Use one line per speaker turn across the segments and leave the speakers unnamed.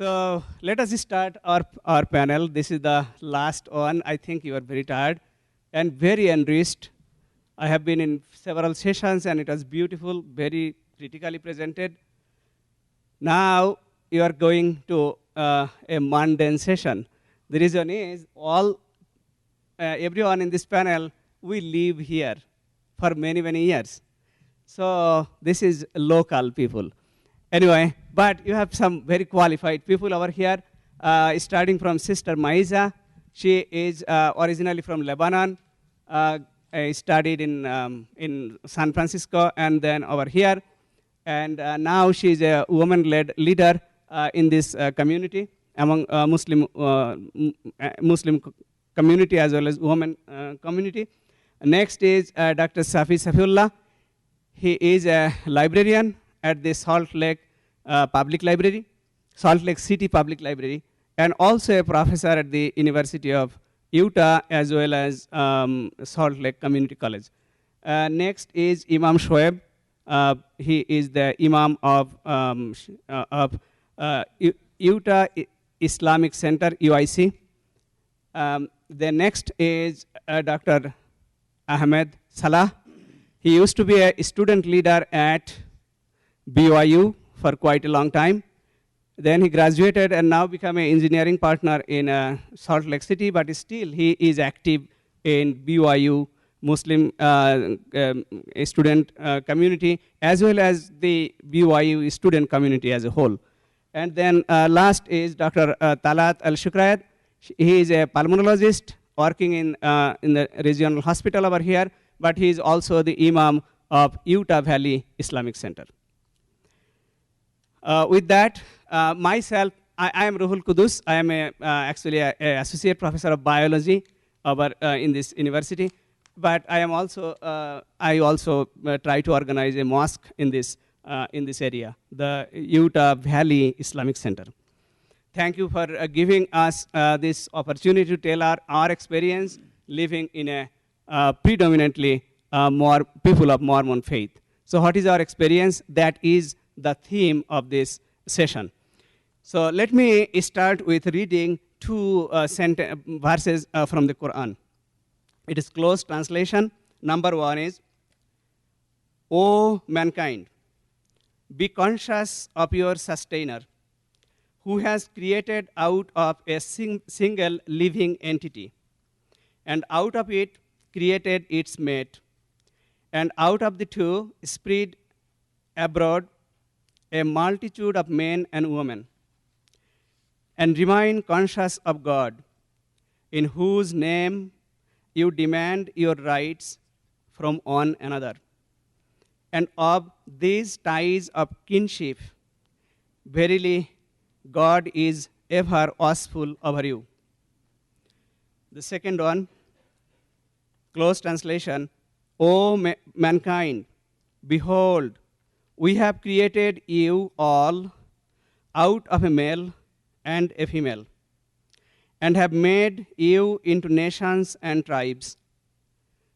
So let us start our panel. This is the last one. I think you are very tired and very enriched. I have been in several sessions and it was beautiful, very critically presented. Now you are going to a mundane session. The reason is everyone in this panel, we live here for many, many years. So this is local people. Anyway, but you have some very qualified people over here, starting from Sister Maiza. She is originally from Lebanon, studied in San Francisco, and then over here. And now she is a woman-led leader in this community, among Muslim community as well as women community. Next is Dr. Safi Safiullah. He is a librarian at the Salt Lake Public Library, Salt Lake City Public Library, and also a professor at the University of Utah as well as Salt Lake Community College. Next is Imam Shoaib. He is the Imam of Utah Islamic Center, UIC. The next is Dr. Ahmed Salah. He used to be a student leader at BYU for quite a long time. Then he graduated and now became an engineering partner in Salt Lake City, but still he is active in BYU Muslim student community as well as the BYU student community as a whole. And then last is Dr. Talat Al-Shukrayat. He is a pulmonologist working in the regional hospital over here, but he is also the Imam of Utah Valley Islamic Center. With that, myself, I am Ruhul Kudus. I am actually an associate professor of biology over in this university, but I am also try to organize a mosque in this area, the Utah Valley Islamic Center. Thank you for giving us this opportunity to tell our experience living in a predominantly more people of Mormon faith. So what is our experience? That is the theme of this session. So let me start with reading two verses from the Quran. It is close translation. Number one is, O mankind, be conscious of your sustainer, who has created out of a single living entity, and out of it created its mate, and out of the two spread abroad a multitude of men and women, and remain conscious of God, in whose name you demand your rights from one another, and of these ties of kinship. Verily, God is ever watchful over you. The second one, close translation, O mankind, behold, we have created you all out of a male and a female, and have made you into nations and tribes,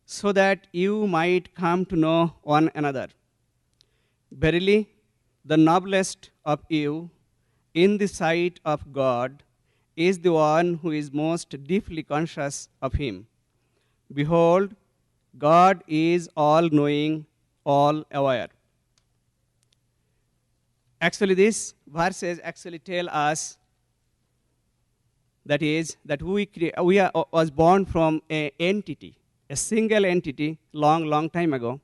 so that you might come to know one another. Verily, the noblest of you in the sight of God is the one who is most deeply conscious of him. Behold, God is all-knowing, all-aware. Actually, these verses actually tell us that we was born from an entity, a single entity, long time ago,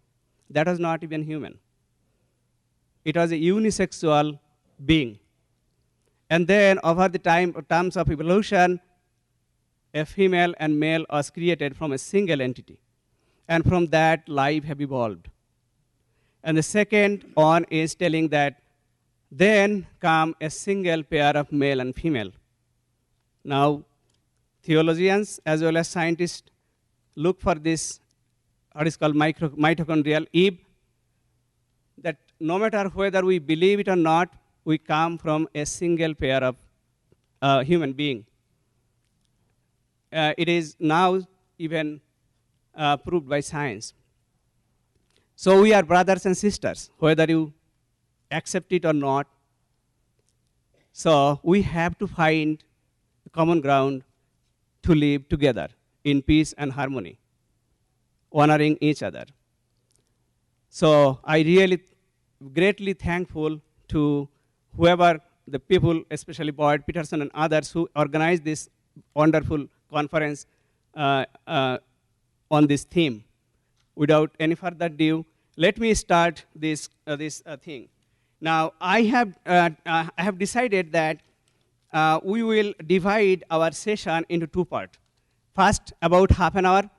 that was not even human. It was a unisexual being. And then over the terms of evolution, a female and male was created from a single entity. And from that, life have evolved. And the second one is telling that then come a single pair of male and female. Now, theologians as well as scientists look for this, what is called mitochondrial Eve, that no matter whether we believe it or not, we come from a single pair of human being. It is now even proved by science. So we are brothers and sisters, whether you accept it or not. So we have to find common ground to live together in peace and harmony, honoring each other. So I really greatly thankful to whoever the people, especially Boyd Peterson and others who organized this wonderful conference on this theme. Without any further ado, let me start this thing. Now, I have decided that we will divide our session into two parts. First, about half an hour,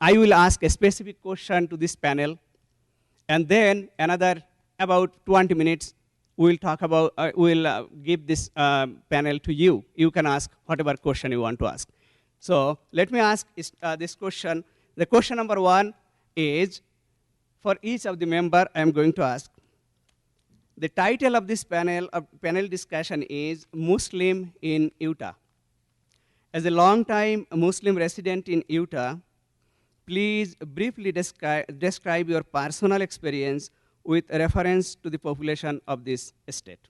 I will ask a specific question to this panel, and then another about 20 minutes, we'll talk about, we'll give this panel to you. You can ask whatever question you want to ask. So let me ask this question. The question number one is, for each of the member, I'm going to ask. The title of this panel discussion is Muslim in Utah. As a long-time Muslim resident in Utah, please briefly describe your personal experience with reference to the population of this state.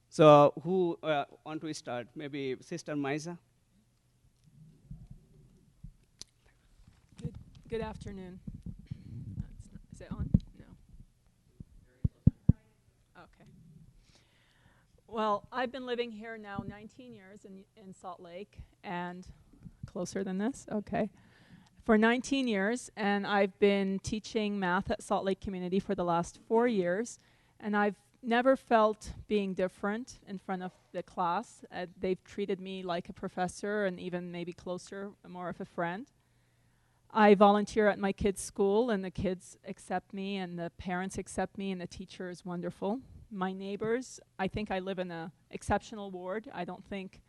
So who want to start? Maybe Sister Maisa?
Good afternoon. Is it on? No. Okay. Well, I've been living here now 19 years in Salt Lake, and closer than this, okay. For 19 years, and I've been teaching math at Salt Lake Community for the last 4 years, and I've never felt being different in front of the class. They've treated me like a professor and even maybe closer, more of a friend. I volunteer at my kids' school, and the kids accept me, and the parents accept me, and the teacher is wonderful. My neighbors, I think I live in an exceptional ward. I don't think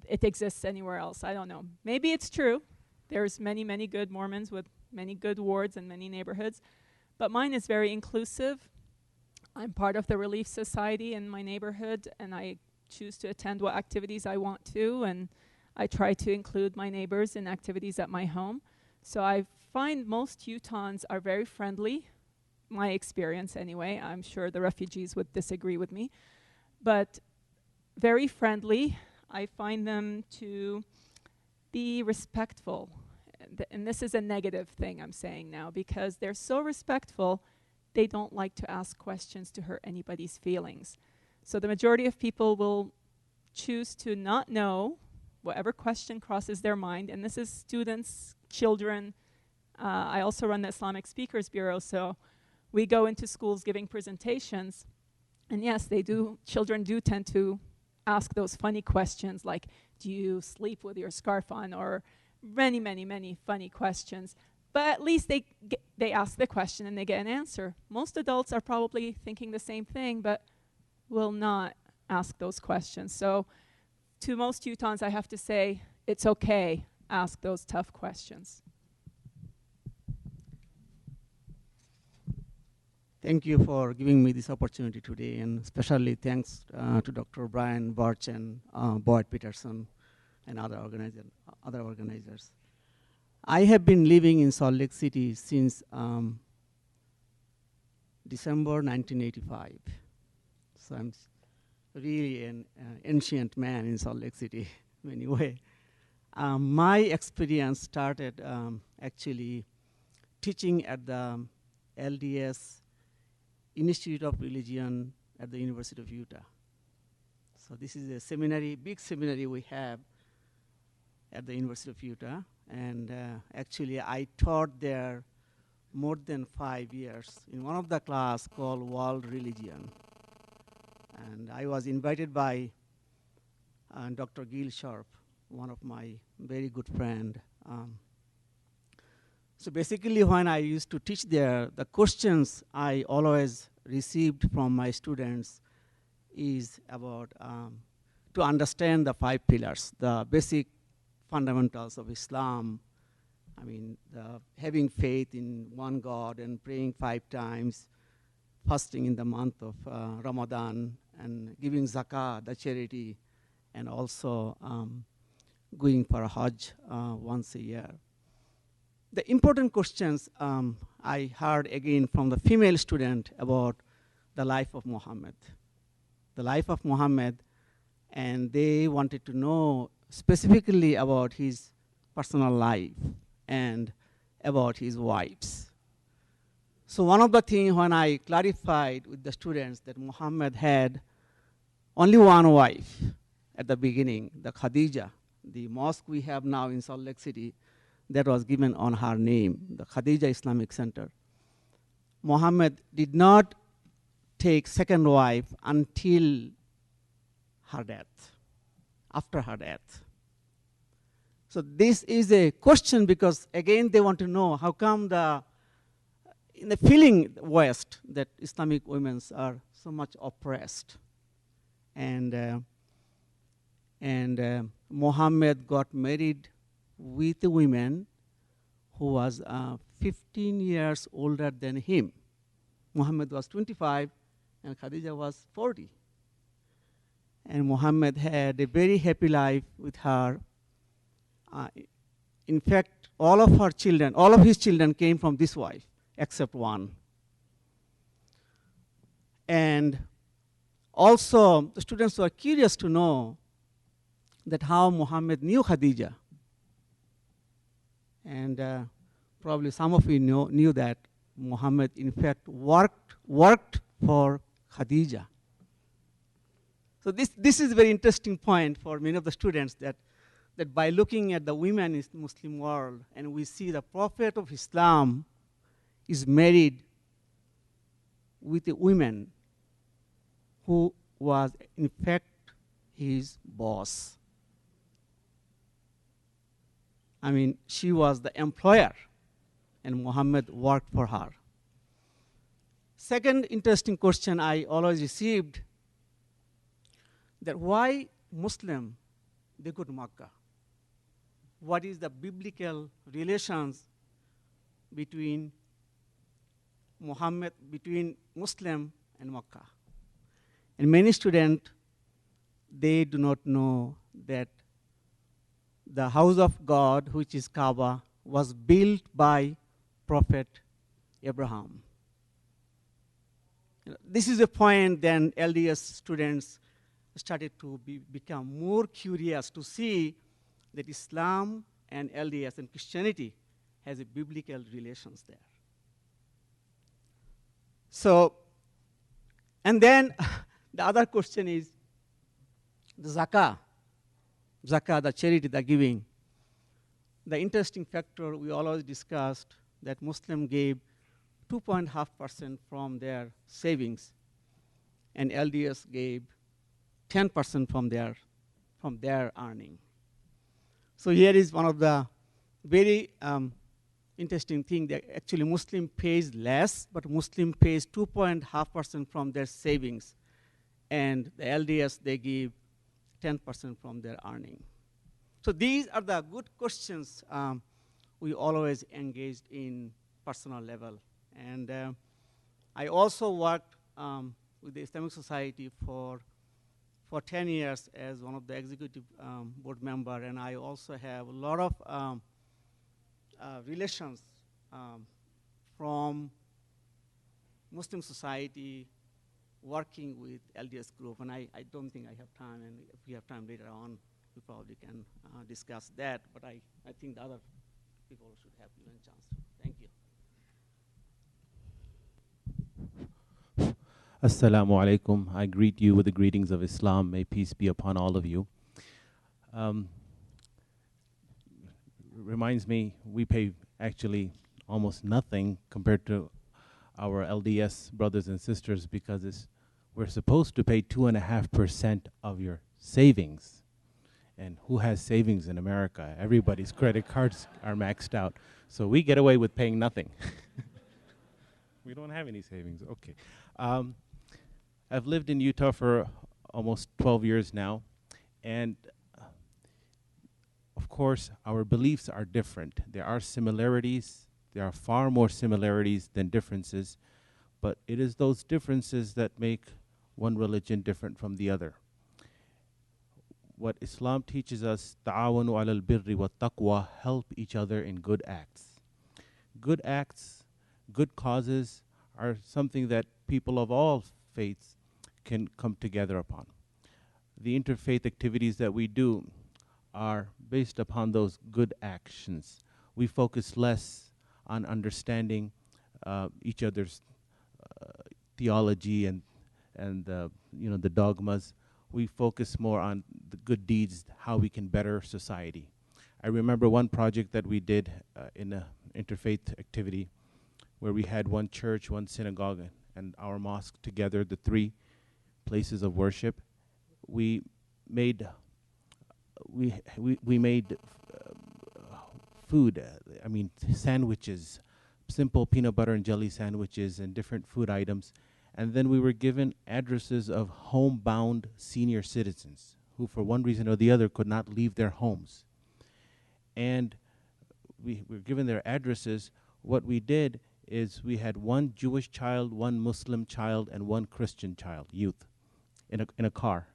it exists anywhere else. I don't know. Maybe it's true. There's many, many good Mormons with many good wards and many neighborhoods, but mine is very inclusive. I'm part of the Relief Society in my neighborhood, and I choose to attend what activities I want to, and I try to include my neighbors in activities at my home. So I find most Utahns are very friendly, my experience anyway. I'm sure the refugees would disagree with me, but very friendly. I find them to be respectful. And this is a negative thing I'm saying now, because they're so respectful, they don't like to ask questions to hurt anybody's feelings. So the majority of people will choose to not know whatever question crosses their mind, and this is students, children. I also run the Islamic Speakers Bureau, so we go into schools giving presentations, and yes, children do tend to ask those funny questions like, do you sleep with your scarf on, or many, many, many funny questions. But at least they ask the question and they get an answer. Most adults are probably thinking the same thing, but will not ask those questions. So to most Utahns, I have to say, it's okay, ask those tough questions.
Thank you for giving me this opportunity today, and especially thanks to Dr. Brian Birch and Boyd Peterson and other organizers. I have been living in Salt Lake City since December 1985. So I'm really an ancient man in Salt Lake City anyway. My experience started actually teaching at the LDS Institute of Religion at the University of Utah. So this is a seminary, big seminary we have at the University of Utah. And actually I taught there more than 5 years in one of the class called World Religion. And I was invited by Dr. Gil Sharp, one of my very good friend. So basically when I used to teach there, the questions I always received from my students is about to understand the 5 pillars, the basic fundamentals of Islam. I mean, having faith in one God and praying 5 times, fasting in the month of Ramadan, and giving zakah, the charity, and also going for a Hajj once a year. The important questions I heard again from the female student about the life of Muhammad. the life of Muhammad, and they wanted to know specifically about his personal life and about his wives. So one of the things when I clarified with the students that Muhammad had only one wife at the beginning, the Khadija, the mosque we have now in Salt Lake City, that was given on her name, the Khadija Islamic Center. Muhammad did not take second wife until her death, after her death. So this is a question because, again, they want to know how come in the feeling West that Islamic women are so much oppressed. And Muhammad got married with a woman who was 15 years older than him. Muhammad was 25 and Khadija was 40. And Muhammad had a very happy life with her. In fact, all of his children came from this wife, except one. And also, the students were curious to know that how Muhammad knew Khadija. And probably some of you knew that Muhammad, in fact, worked for Khadija. So this is a very interesting point for many of the students that by looking at the women in the Muslim world, and we see the Prophet of Islam is married with a woman who was, in fact, his boss. I mean, she was the employer, and Muhammad worked for her. Second interesting question I always received, that why Muslim, they go to Makkah? What is the biblical relations between Muslim and Makkah? And many students, they do not know that the house of God, which is Kaaba, was built by Prophet Abraham. This is a point then LDS students started to become more curious to see that Islam and LDS and Christianity has a biblical relations there. So, and then the other question is the zakah, the charity, the giving. The interesting factor we always discussed that Muslim gave 2.5% from their savings, and LDS gave 10% from their earning. So here is one of the very interesting thing that actually Muslim pays less, but Muslim pays 2.5% from their savings, and the LDS, they give 10% from their earning. So these are the good questions we always engaged in personal level. And I also worked with the Islamic Society for 10 years as one of the executive board member, and I also have a lot of relations from Muslim society working with LDS group, and I don't think I have time, and if we have time later on, we probably can discuss that, but I think the other people should have given a chance. Thank you.
Assalamu alaikum. I greet you with the greetings of Islam. May peace be upon all of you. Reminds me, we pay actually almost nothing compared to our LDS brothers and sisters because we're supposed to pay 2.5% of your savings. And who has savings in America? Everybody's credit cards are maxed out. So we get away with paying nothing. We don't have any savings. Okay. I've lived in Utah for almost 12 years now, and of course, our beliefs are different. There are similarities. There are far more similarities than differences, but it is those differences that make one religion different from the other. What Islam teaches us, ta'awanu alal birri wa taqwa, help each other in good acts. Good acts, good causes are something that people of all faiths can come together upon. The interfaith activities that we do are based upon those good actions. We focus less on understanding each other's theology and the dogmas. We focus more on the good deeds, how we can better society. I remember one project that we did in an interfaith activity where we had one church, one synagogue, and our mosque together, the three places of worship. We made food. Sandwiches, simple peanut butter and jelly sandwiches, and different food items. And then we were given addresses of homebound senior citizens who, for one reason or the other, could not leave their homes. And we were given their addresses. What we did is we had one Jewish child, one Muslim child, and one Christian child, youth, in a car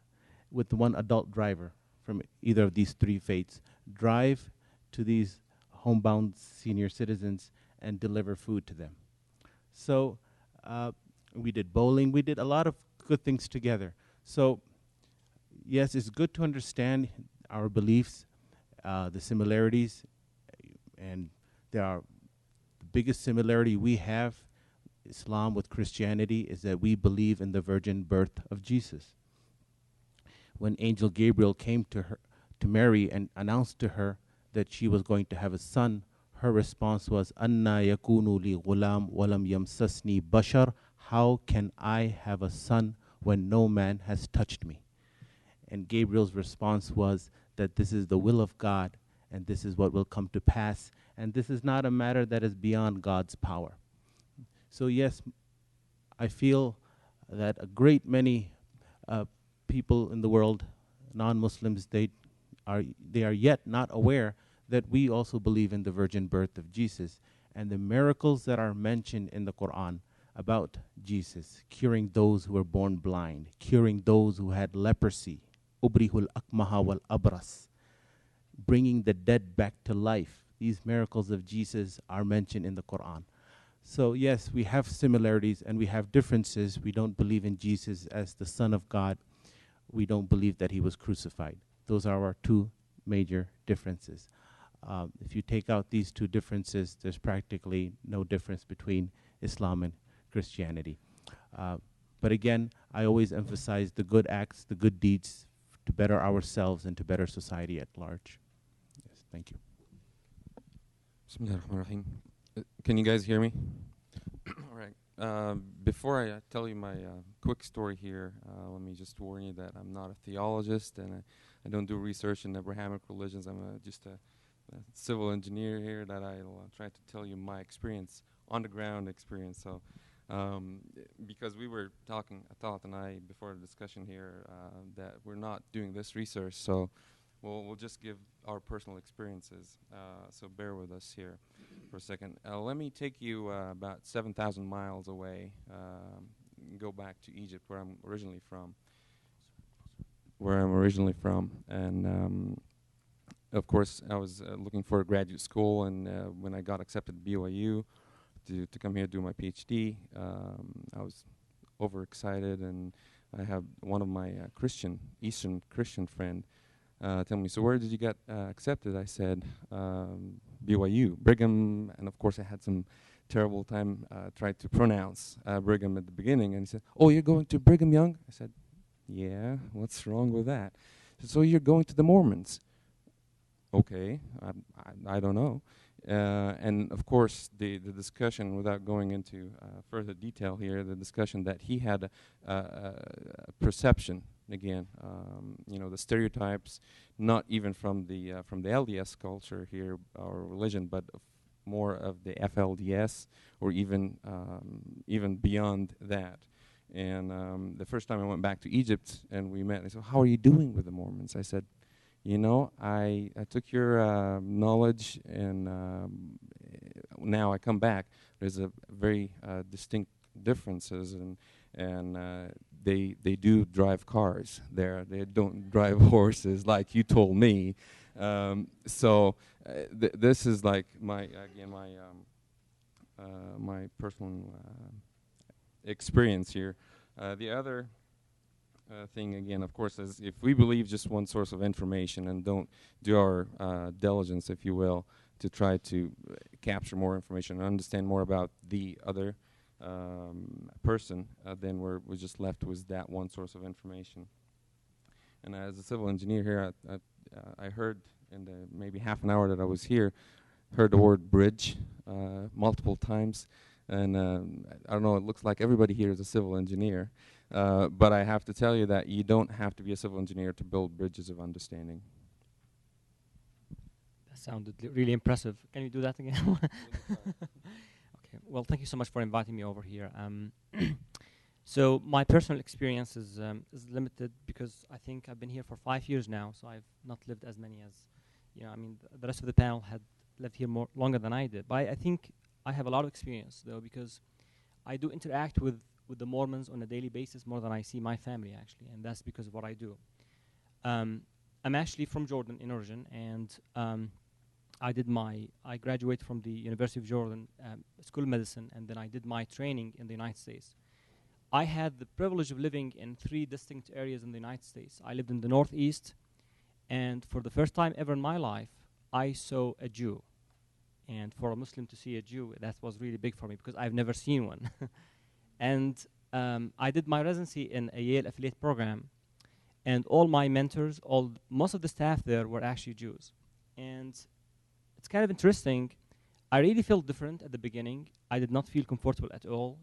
with one adult driver from either of these three faiths, drive to these homebound senior citizens and deliver food to them. So we did bowling. We did a lot of good things together. So yes, it's good to understand our beliefs, the similarities, and there are the biggest similarity we have, Islam with Christianity, is that we believe in the virgin birth of Jesus. When Angel Gabriel came to Mary and announced to her that she was going to have a son, her response was, "Anna yakunu li ghulam walam yamsasni bashar." How can I have a son when no man has touched me? And Gabriel's response was that this is the will of God, and this is what will come to pass, and this is not a matter that is beyond God's power. So yes, I feel that a great many people in the world, non-Muslims, they are yet not aware that we also believe in the virgin birth of Jesus and the miracles that are mentioned in the Quran about Jesus, curing those who were born blind, curing those who had leprosy, ubrihul akmaha wal abras, bringing the dead back to life. These miracles of Jesus are mentioned in the Quran. So yes, we have similarities and we have differences. We don't believe in Jesus as the Son of God. We don't believe that he was crucified. Those are our two major differences. If you take out these two differences, there's practically no difference between Islam and Christianity. But again, I always emphasize the good acts, the good deeds to better ourselves and to better society at large. Yes, thank you.
Bismillahirrahmanirrahim. Can you guys hear me? All right. Before I tell you my quick story here, let me just warn you that I'm not a theologist and I don't do research in Abrahamic religions. I'm just a civil engineer here that I'll try to tell you my experience, on the ground experience. So, because we were talking, Atalat and I, before the discussion here, that we're not doing this research, so we'll just give our personal experiences. So bear with us here for a second. Let me take you about 7,000 miles away, go back to Egypt, where I'm originally from. And of course, I was looking for a graduate school, and when I got accepted to BYU to come here to do my PhD, I was overexcited, and I have one of my Eastern Christian friend tell me, "So where did you get accepted?" I said, BYU, Brigham, and of course I had some terrible time trying to pronounce Brigham at the beginning, and he said, "Oh, you're going to Brigham Young?" I said, "Yeah, what's wrong with that?" He said, "So you're going to the Mormons?" Okay, I don't know. And of course, the discussion, without going into further detail here, the discussion that he had a perception, again, the stereotypes, not even from the LDS culture here, or religion, but more of the FLDS, or even beyond that. And the first time I went back to Egypt and we met, I said, "How are you doing with the Mormons?" I said, I took your knowledge, and now I come back. There's a very distinct differences, and they do drive cars there. They don't drive horses like you told me. So this is like my personal experience here. The other thing again, of course, is if we believe just one source of information and don't do our diligence, if you will, to try to capture more information and understand more about the other person, then we're just left with that one source of information. And as a civil engineer here, I heard in the maybe half an hour that I was here, heard the word bridge multiple times. And I don't know, it looks like everybody here is a civil engineer. But I have to tell you that you don't have to be a civil engineer to build bridges of understanding.
That sounded really impressive. Can you do that again? Okay. Well, thank you so much for inviting me over here. So my personal experience is limited because I think I've been here for 5 years now, so I've not lived as many as, I mean, the rest of the panel had lived here longer than I did. But I think I have a lot of experience, though, because I do interact with the Mormons on a daily basis more than I see my family, actually, and that's because of what I do. I'm actually from Jordan in origin, and I graduated from the University of Jordan School of Medicine, and then I did my training in the United States. I had the privilege of living in 3 distinct areas in the United States. I lived in the Northeast, and for the first time ever in my life, I saw a Jew. And for a Muslim to see a Jew, that was really big for me because I've never seen one. And I did my residency in a Yale affiliate program, and all my mentors, most of the staff there were actually Jews. And it's kind of interesting. I really felt different at the beginning. I did not feel comfortable at all,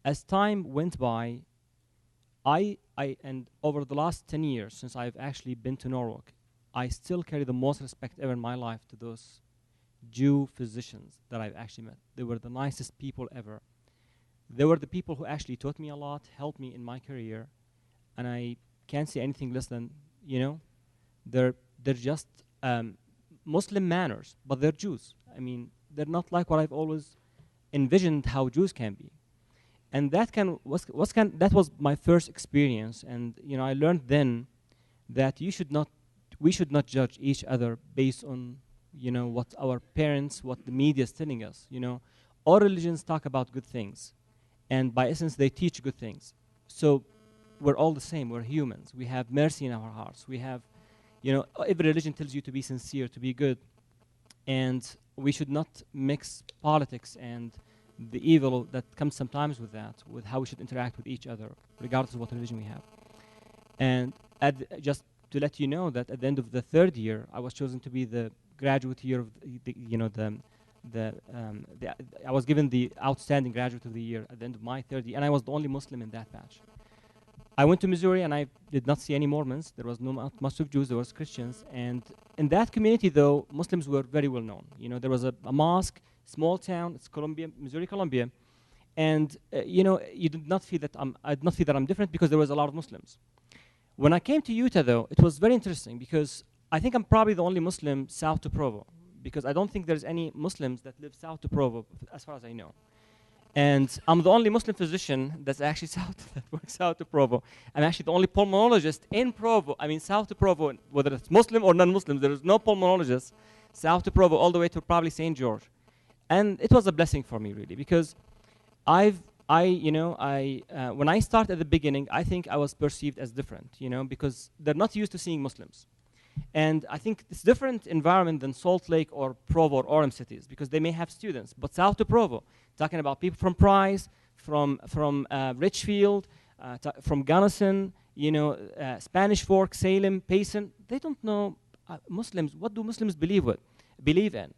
As time went by, and over the last 10 years since I've actually been to Norwalk, I still carry the most respect ever in my life to those Jew physicians that I've actually met. They were the nicest people ever. They were the people who actually taught me a lot, helped me in my career, and I can't say anything less than, they're just Muslim manners, but they're Jews. I mean, they're not like what I've always envisioned how Jews can be. And that was my first experience, and I learned then that we should not judge each other based on what our parents, what the media is telling us. All religions talk about good things, and by essence they teach good things. So we're all the same. We're humans. We have mercy in our hearts. We have, every religion tells you to be sincere, to be good, and we should not mix politics and the evil that comes sometimes with that, with how we should interact with each other, regardless of what religion we have. And just to let you know that at the end of the 3rd year, I was chosen to be the graduate year of I was given the outstanding graduate of the year at the end of my 3rd year, and I was the only Muslim in that batch. I went to Missouri, and I did not see any Mormons. There was not much of Jews. There was Christians, and in that community, though, Muslims were very well known. There was a mosque, small town. It's Columbia, Missouri, Columbia, and you did not feel that I did not feel that I'm different because there was a lot of Muslims. When I came to Utah, though, it was very interesting because I think I'm probably the only Muslim south to Provo, because I don't think there's any Muslims that live south to Provo, as far as I know. And I'm the only Muslim physician that's actually that works south to Provo. I'm actually the only pulmonologist in Provo. I mean, south to Provo, whether it's Muslim or non-Muslim, there is no pulmonologist south to Provo all the way to probably St. George. And it was a blessing for me, really, because when I started at the beginning, I think I was perceived as different, because they're not used to seeing Muslims. And I think it's different environment than Salt Lake or Provo or Orem cities, because they may have students. But south to Provo, talking about people from Price, from Richfield, from Gunnison, Spanish Fork, Salem, Payson, they don't know Muslims. What do Muslims believe in?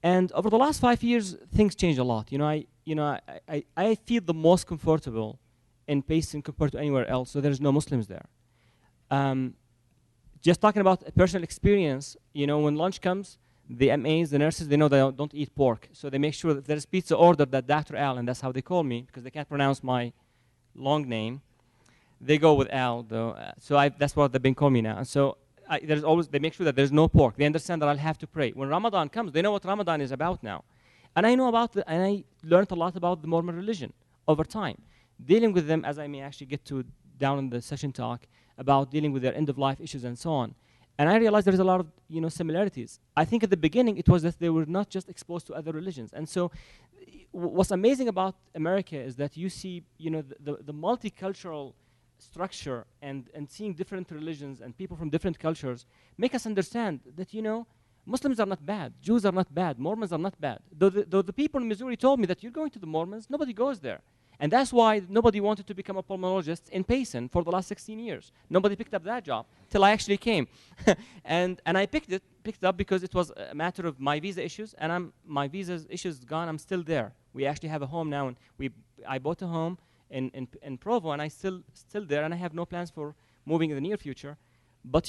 And over the last 5 years, things changed a lot. I feel the most comfortable in Payson compared to anywhere else, so there's no Muslims there. Just talking about a personal experience, when lunch comes, the MAs, the nurses, they know they don't eat pork. So they make sure that there's pizza ordered that Dr. Al, and that's how they call me, because they can't pronounce my long name. They go with Al, though. That's what they've been calling me now. And so they make sure that there's no pork. They understand that I'll have to pray. When Ramadan comes, they know what Ramadan is about now. And I learned a lot about the Mormon religion over time. Dealing with them, as I may actually get to down in the session talk, about dealing with their end-of-life issues and so on. And I realized there's a lot of similarities. I think at the beginning it was that they were not just exposed to other religions. And so what's amazing about America is that you see the multicultural structure and seeing different religions and people from different cultures make us understand that Muslims are not bad, Jews are not bad, Mormons are not bad. Though the people in Missouri told me that you're going to the Mormons, nobody goes there. And that's why nobody wanted to become a pulmonologist in Payson for the last 16 years. Nobody picked up that job till I actually came. and I picked it up because it was a matter of my visa issues, and my visa issues gone, I'm still there. We actually have a home now, and I bought a home in Provo, and I still there, and I have no plans for moving in the near future. But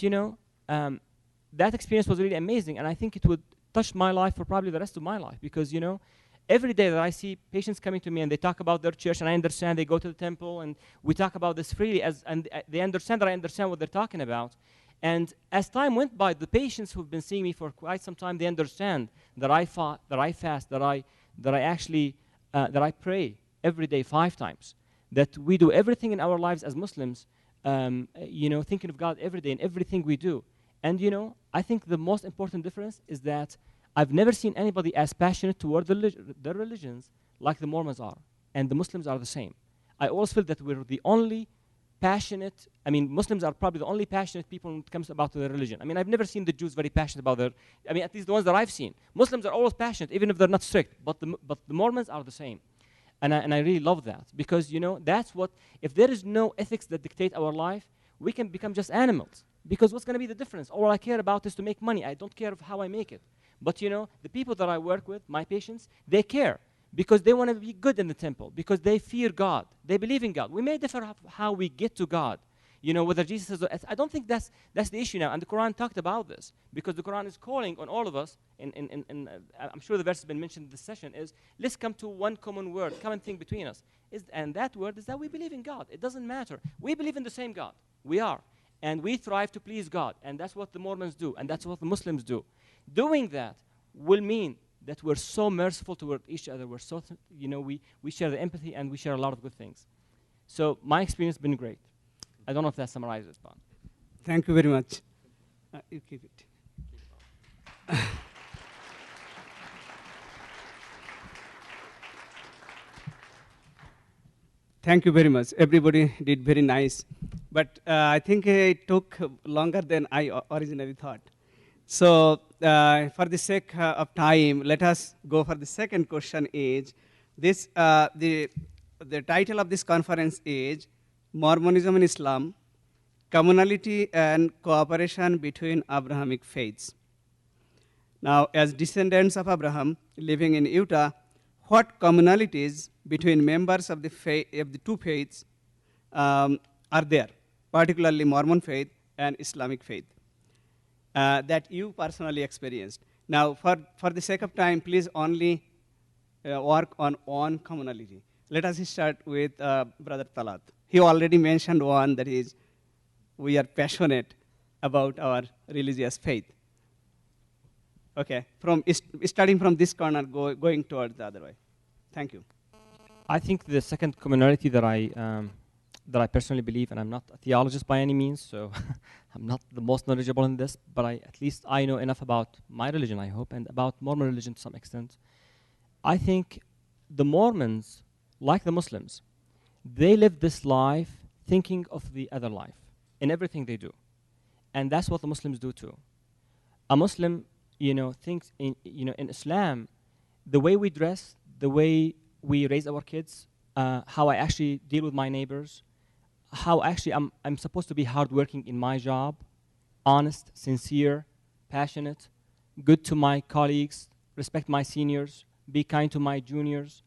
that experience was really amazing, and I think it would touch my life for probably the rest of my life, because every day that I see patients coming to me and they talk about their church, and I understand they go to the temple, and we talk about this freely, and they understand that I understand what they're talking about. And as time went by, the patients who've been seeing me for quite some time, they understand that I fast, that I pray every day 5 times, that we do everything in our lives as Muslims, thinking of God every day in everything we do. And I think the most important difference is that I've never seen anybody as passionate toward their religions like the Mormons are, and the Muslims are the same. I always feel that we're the only passionate, Muslims are probably the only passionate people when it comes about their religion. I've never seen the Jews very passionate about at least the ones that I've seen. Muslims are always passionate, even if they're not strict, but the Mormons are the same. And I really love that, because that's what, if there is no ethics that dictate our life, we can become just animals. Because what's going to be the difference? All I care about is to make money. I don't care of how I make it. But the people that I work with, my patients, they care, because they want to be good in the temple, because they fear God. They believe in God. We may differ how we get to God. Whether Jesus is, I don't think that's the issue now. And the Quran talked about this, because the Quran is calling on all of us, I'm sure the verse has been mentioned in this session, is let's come to one common word, common thing between us. And that word is that we believe in God. It doesn't matter. We believe in the same God. We are. And we strive to please God. And that's what the Mormons do. And that's what the Muslims do. Doing that will mean that we're so merciful toward each other. We're so, we share the empathy, and we share a lot of good things. So my experience has been great. I don't know if that summarizes it, but.
Thank you very much. You keep it. Thank you very much. Everybody did very nice. But I think it took longer than I originally thought. So for the sake of time, let us go for the second question is, the title of this conference is Mormonism and Islam, Communality and Cooperation Between Abrahamic Faiths. Now, as descendants of Abraham living in Utah, what commonalities between members of the two faiths are there, particularly Mormon faith and Islamic faith, that you personally experienced? Now, for the sake of time, please only work on one commonality. Let us start with Brother Talat. He already mentioned one, that is, we are passionate about our religious faith. Okay, starting from this corner, going towards the other way. Thank you.
I think the second commonality that I personally believe, and I'm not a theologist by any means, so I'm not the most knowledgeable in this, but at least I know enough about my religion, I hope, and about Mormon religion to some extent. I think the Mormons, like the Muslims, they live this life thinking of the other life in everything they do. And that's what the Muslims do too. A Muslim, thinks in Islam, the way we dress, the way we raise our kids, how I actually deal with my neighbors, how actually I'm supposed to be hardworking in my job, honest, sincere, passionate, good to my colleagues, respect my seniors, be kind to my juniors,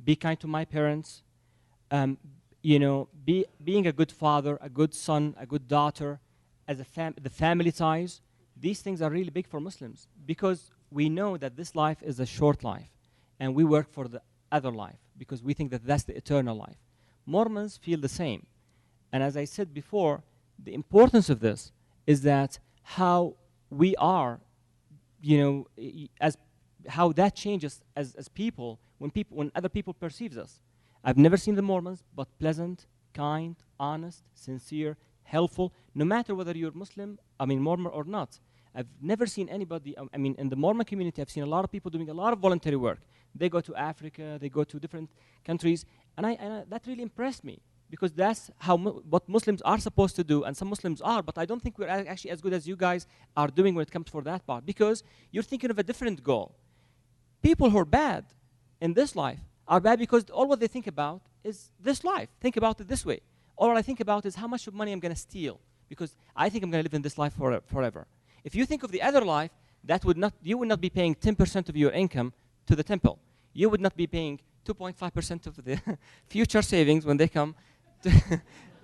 be kind to my parents, being a good father, a good son, a good daughter, as the family ties. These things are really big for Muslims, because we know that this life is a short life, and we work for the other life because we think that that's the eternal life. Mormons feel the same. And as I said before, the importance of this is that how we are, as how that changes as people when other people perceive us. I've never seen the Mormons, but pleasant, kind, honest, sincere, helpful, no matter whether you're Muslim, Mormon or not. I've never seen anybody, in the Mormon community, I've seen a lot of people doing a lot of voluntary work. They go to Africa, they go to different countries, and that really impressed me, because that's what Muslims are supposed to do, and some Muslims are, but I don't think we're actually as good as you guys are doing when it comes for that part, because you're thinking of a different goal. People who are bad in this life are bad because all what they think about is this life. Think about it this way. All I think about is how much of money I'm going to steal, because I think I'm going to live in this life forever. If you think of the other life, you would not be paying 10% of your income to the temple. You would not be paying 2.5% of the future savings when they come,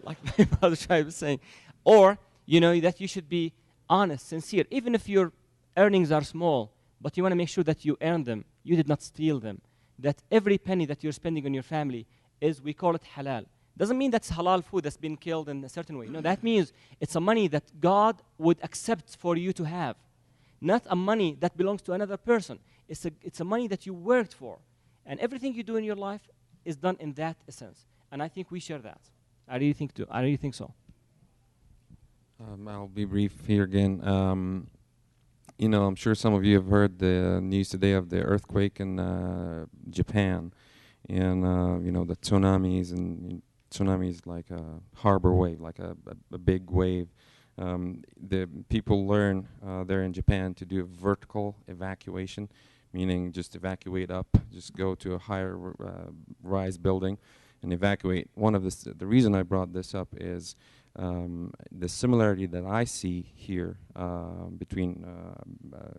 like my brother Shai was saying. Or, that you should be honest, sincere, even if your earnings are small, but you want to make sure that you earn them, you did not steal them. That every penny that you're spending on your family we call it halal. Doesn't mean that's halal food that's been killed in a certain way. No, that means it's a money that God would accept for you to have. Not a money that belongs to another person. It's a money that you worked for. And everything you do in your life is done in that essence. And I think we share that. I really think so.
I'll be brief here again. I'm sure some of you have heard the news today of the earthquake in Japan, and the tsunamis, and tsunamis like a harbor wave, like a big wave. The people learn there in Japan to do vertical evacuation, meaning just evacuate up, just go to a higher rise building and evacuate. The reason I brought this up is the similarity that I see here between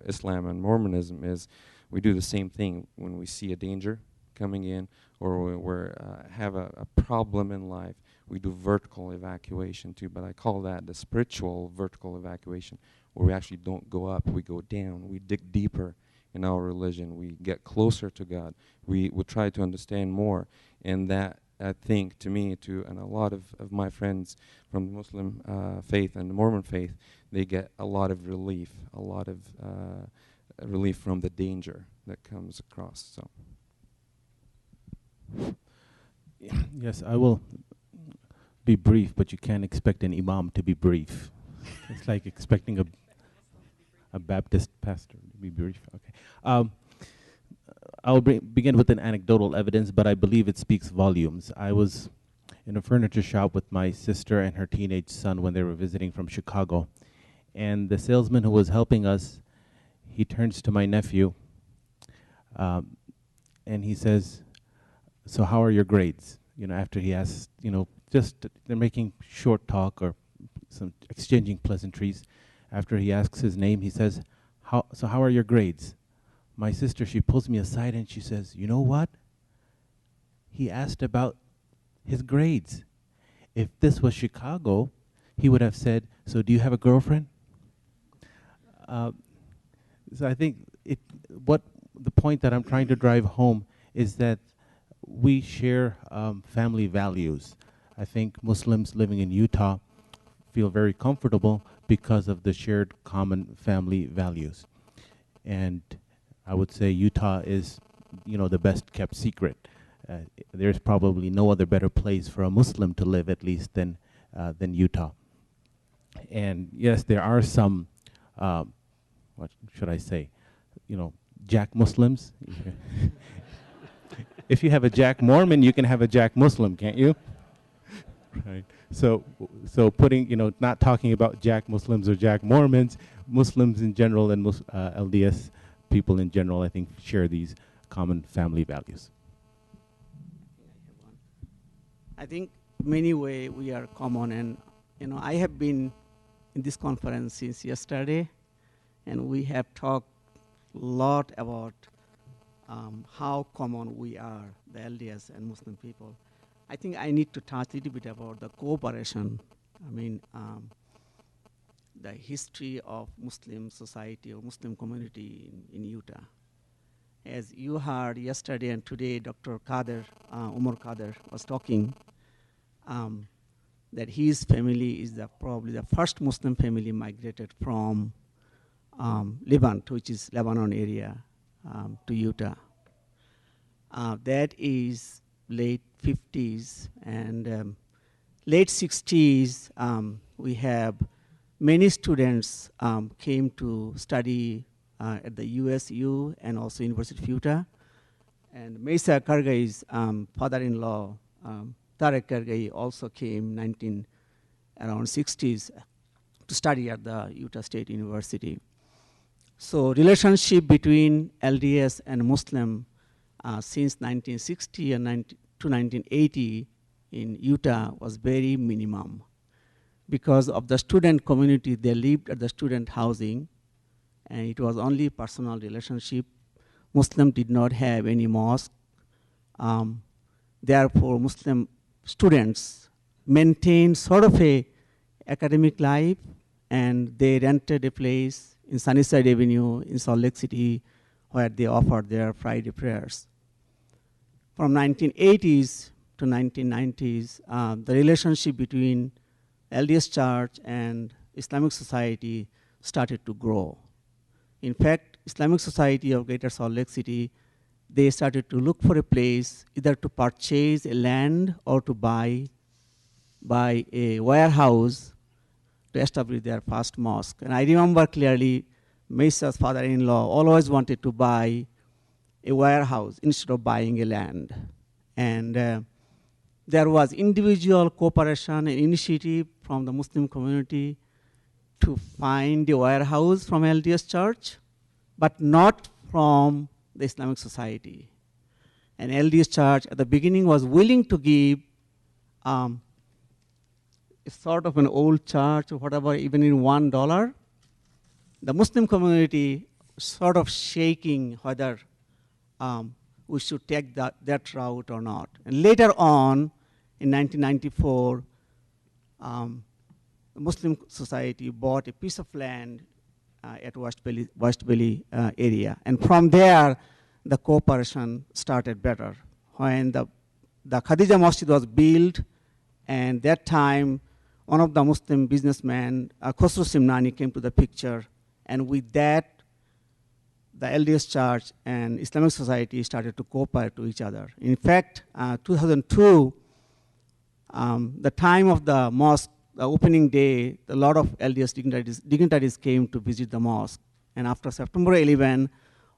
Islam and Mormonism is we do the same thing when we see a danger coming in, or we have a problem in life. We do vertical evacuation too, but I call that the spiritual vertical evacuation, where we actually don't go up, we go down, we dig deeper in our religion, we get closer to God, we try to understand more, and that, I think, to me, and a lot of my friends from the Muslim faith and the Mormon faith, they get a lot of relief from the danger that comes across. So.
Yes, I will be brief, but you can't expect an imam to be brief. It's like expecting a Baptist pastor to be brief. Okay. I'll begin with an anecdotal evidence, but I believe it speaks volumes. I was in a furniture shop with my sister and her teenage son when they were visiting from Chicago. And the salesman who was helping us, he turns to my nephew, and he says, "So how are your grades?" After he asks, just they're making short talk or some exchanging pleasantries. After he asks his name, he says, how are your grades?" My sister, she pulls me aside and she says, "You know what? He asked about his grades. If this was Chicago, he would have said, 'So do you have a girlfriend?'" So I think the point that I'm trying to drive home is that we share family values. I think Muslims living in Utah feel very comfortable because of the shared common family values. And I would say Utah is, the best kept secret. There's probably no other better place for a Muslim to live, at least, than Utah. And yes, there are some, what should I say, Jack Muslims. If you have a Jack Mormon, you can have a Jack Muslim, can't you? Right. So putting, not talking about Jack Muslims or Jack Mormons, Muslims in general and LDS people in general, I think, share these common family values.
I think many ways we are common, and I have been in this conference since yesterday, and we have talked a lot about how common we are, the LDS and Muslim people. I think I need to touch a little bit about the cooperation. The history of Muslim society or Muslim community in Utah. As you heard yesterday and today, Dr. Umar Kader was talking that his family is probably the first Muslim family migrated from Levant, which is Lebanon area, to Utah. That is late 50s, and late 60s, we have many students came to study at the USU and also University of Utah. And Mesa Kargai's father-in-law, Tarek Kargai, also came around 60s to study at the Utah State University. So relationship between LDS and Muslim since 1960 and to 1980 in Utah was very minimum. Because of the student community, they lived at the student housing, and it was only personal relationship. Muslim did not have any mosque. Therefore, Muslim students maintained sort of a academic life, and they rented a place in Sunnyside Avenue in Salt Lake City where they offered their Friday prayers. From 1980s to 1990s, the relationship between LDS Church and Islamic Society started to grow. In fact, Islamic Society of Greater Salt Lake City, they started to look for a place either to purchase a land or to buy a warehouse to establish their first mosque. And I remember clearly Mesa's father-in-law always wanted to buy a warehouse instead of buying a land. And there was individual cooperation and initiative from the Muslim community to find a warehouse from LDS Church, but not from the Islamic Society. And LDS Church at the beginning was willing to give a sort of an old church or whatever, even in $1. The Muslim community sort of shaking whether we should take that route or not. And later on, in 1994, the Muslim Society bought a piece of land at West Valley area. And from there, the cooperation started better. When the Khadija Masjid was built, and that time, one of the Muslim businessmen, Khosrow Simnani, came to the picture. And with that, the LDS Church and Islamic Society started to cooperate to each other. In fact, 2002, the time of the mosque, the opening day, a lot of LDS dignitaries came to visit the mosque. And after September 11,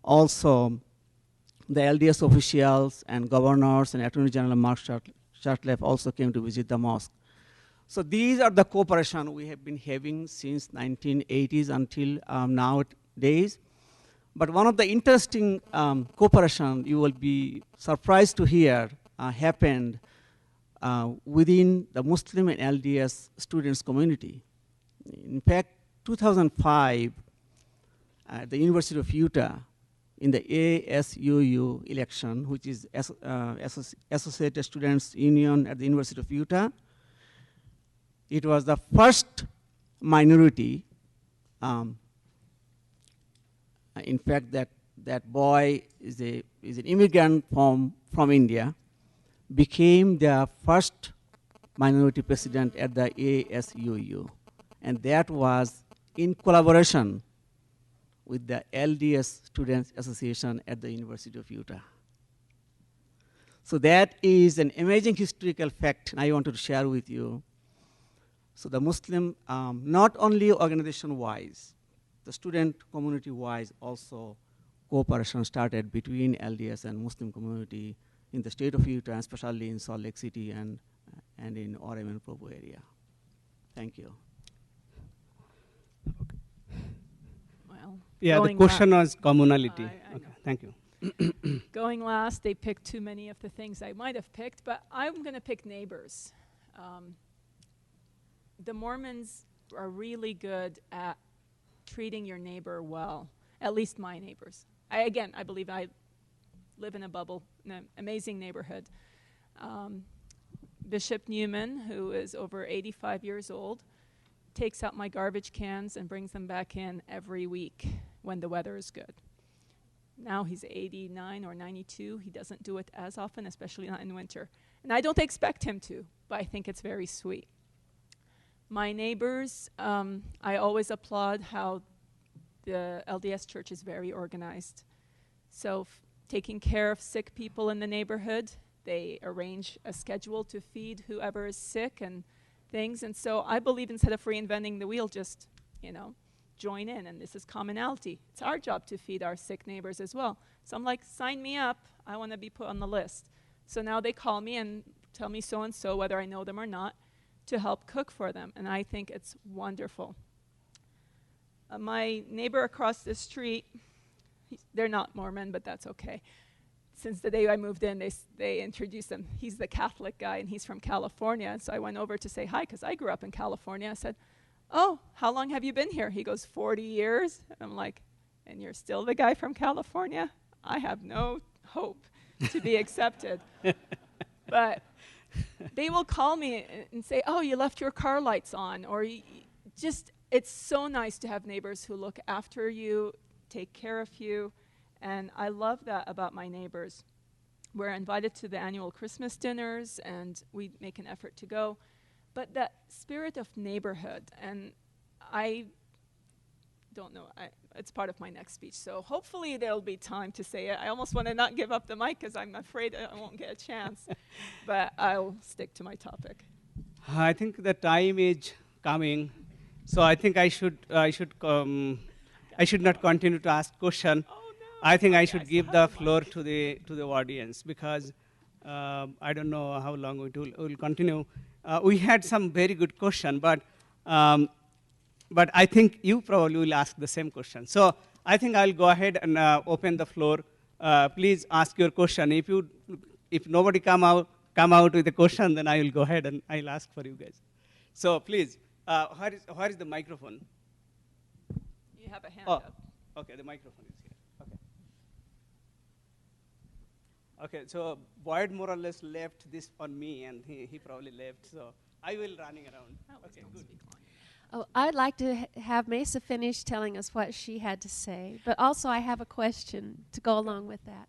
also the LDS officials and governors and Attorney General Mark Shurtleff also came to visit the mosque. So these are the cooperation we have been having since 1980s until nowadays. But one of the interesting cooperation you will be surprised to hear happened within the Muslim and LDS students community. In fact, 2005, at the University of Utah, in the ASUU election, which is Associated Students Union at the University of Utah, it was the first minority. In fact, that boy is an immigrant from India, became the first minority president at the ASUU. And that was in collaboration with the LDS Students Association at the University of Utah. So that is an amazing historical fact I wanted to share with you. So the Muslim, not only organization-wise, the student community-wise also cooperation started between LDS and Muslim community in the state of Utah, especially in Salt Lake City and in Orem and Provo area. Thank you.
Well,
Yeah, the question was communality.
I
Okay,
know.
thank you.
Going last, they picked too many of the things I might have picked, but I'm going to pick neighbors. The Mormons are really good at treating your neighbor well, at least my neighbors. I believe I live in a bubble, in an amazing neighborhood. Bishop Newman, who is over 85 years old, takes out my garbage cans and brings them back in every week when the weather is good. Now he's 89 or 92. He doesn't do it as often, especially not in winter. And I don't expect him to, but I think it's very sweet. My neighbors, I always applaud how the LDS Church is very organized. So taking care of sick people in the neighborhood, they arrange a schedule to feed whoever is sick, and things. And so I believe instead of reinventing the wheel, just, join in. And this is commonality. It's our job to feed our sick neighbors as well. So I'm like, sign me up. I want to be put on the list. So now they call me and tell me so-and-so, whether I know them or not, to help cook for them. And I think it's wonderful. My neighbor across the street, they're not Mormon, but that's okay. Since the day I moved in, they introduced him. He's the Catholic guy, and he's from California. And so I went over to say hi, because I grew up in California. I said, oh, how long have you been here? He goes, 40 years. And I'm like, and you're still the guy from California? I have no hope to be accepted. But they will call me and say, oh, you left your car lights on. Or it's so nice to have neighbors who look after you, take care of you. And I love that about my neighbors. We're invited to the annual Christmas dinners, and we make an effort to go. But that spirit of neighborhood, and I don't know, it's part of my next speech. So hopefully there'll be time to say it. I almost want to not give up the mic because I'm afraid I won't get a chance. But I'll stick to my topic.
I think the time is coming. So I think I should not continue to ask question.
Oh, no.
I think I should give the floor to the audience, because I don't know how long it will continue. We had some very good question, but I think you probably will ask the same question. So I think I'll go ahead and open the floor. Please ask your question. If nobody come out with a question, then I will go ahead and I'll ask for you guys. So please, where is the microphone?
You have a hand up.
Okay, the microphone is here. Okay, so Boyd more or less left this on me, and he probably left, so I will running around. Okay, good.
Oh, I'd like to have Mesa finish telling us what she had to say, but also I have a question to go along with that.